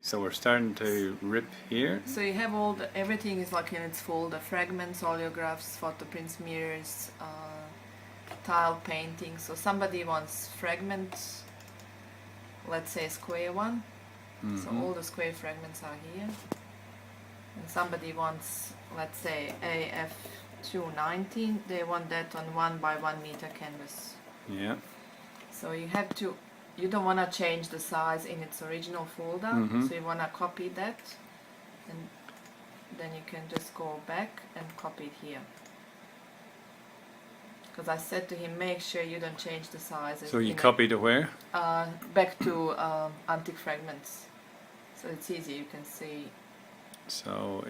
So we're starting to rip here. So you have everything is like in its folder: fragments, oleographs, photo prints, mirrors, tile painting. So somebody wants fragments, let's say a square one. So all the square fragments are here. And somebody wants, let's say, AF219. They want that on 1 by 1 meter canvas. Yeah. So you don't want to change the size in its original folder. So you want to copy that, and then you can just go back and copy it here. Because I said to him, make sure you don't change the size. So you copy to where? Back to antique fragments. So it's easy, you can see. So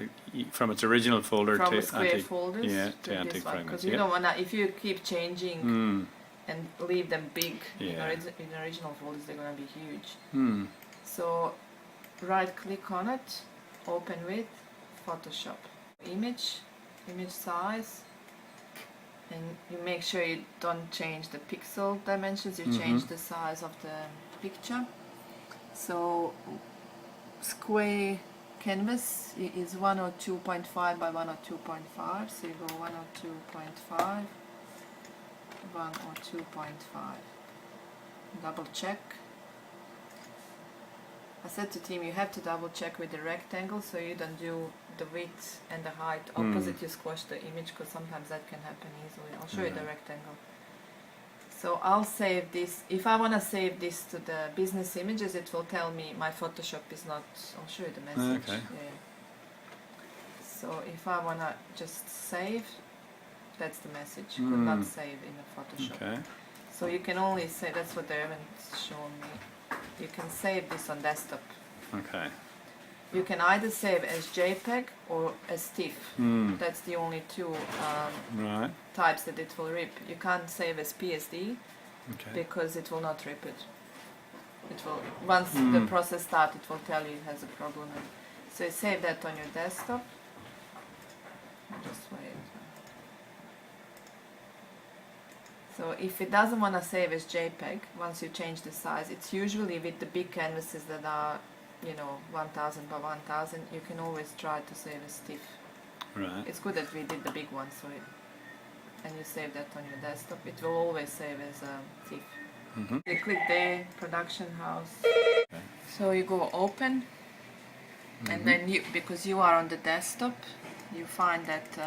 from its original folder from to square antique, folders to antique fragments. Because you don't want to, if you keep changing and leave them big in original folders, they're going to be huge. So right click on it, open with Photoshop, image size, and you make sure you don't change the pixel dimensions, you change the size of the picture. So square canvas is 102.5 by 102.5, so you go 102.5, 102.5. Double check. I said to Tim, you have to double check with the rectangle, so you don't do the width and the height opposite. You squash the image, because sometimes that can happen easily. I'll show you the rectangle. So I'll save this. If I want to save this to the business images, it will tell me my Photoshop is not. I'll show you the message. Okay. Yeah. So if I want to just save, that's the message. Could not save in the Photoshop. Okay. So you can only save. That's what they haven't shown me. You can save this on desktop. Okay. You can either save as JPEG or as TIFF. That's the only two types that it will rip. You can't save as PSD because it will not rip it. It will, once the process starts, it will tell you it has a problem. So you save that on your desktop. Just wait. So if it doesn't want to save as JPEG, once you change the size, it's usually with the big canvases that are 1000 by 1000, you can always try to save as TIFF. Right. It's good that we did the big one, and you save that on your desktop. It will always save as TIFF. You click there, production house. Okay. So you go open, and then because you are on the desktop, you find that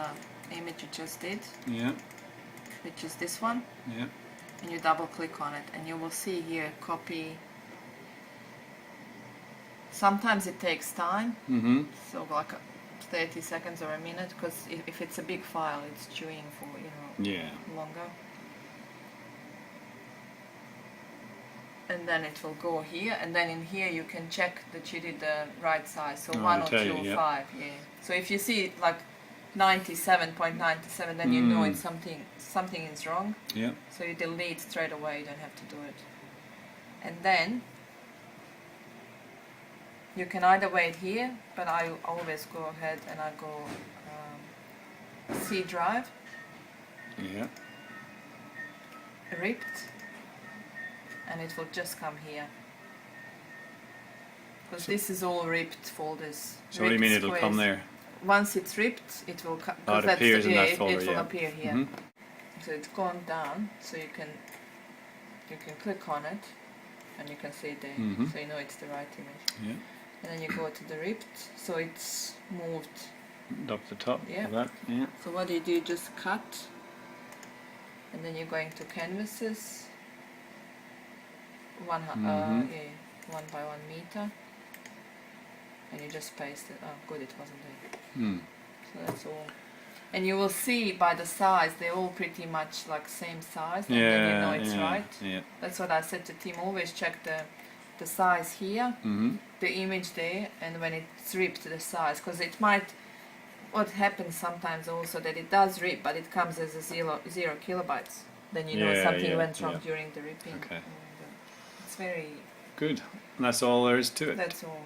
image you just did, which is this one, and you double click on it, and you will see here copy. Sometimes it takes time, so like 30 seconds or a minute, because if it's a big file, it's chewing for longer. And then it will go here, and then in here you can check that you did the right size. So 1025, So if you see like 97.97, then you know it's something is wrong. So you delete straight away. You don't have to do it. And then you can either wait here, but I always go ahead and I go C drive, ripped, and it will just come here. Because this is all ripped folders. So what do you mean it'll come there? Once it's ripped, it will come. It appears in that folder, it will appear here. So it's gone down, so you can click on it, and you can see it there, so you know it's the right image. And then you go to the ripped, so it's moved up the top of that. So what do? You just cut, and then you're going to canvases, 1 by 1 meter, and you just paste it. Oh, good, it wasn't there. So that's all. And you will see by the size, they're all pretty much like same size, and then you know it's right. That's what I said to Tim, always check the size here, the image there, and when it's ripped, the size, because it might, what happens sometimes also that it does rip, but it comes as a 0 kilobytes. Then you know something went wrong during the ripping. Okay. And, it's very good. And that's all there is to it. That's all.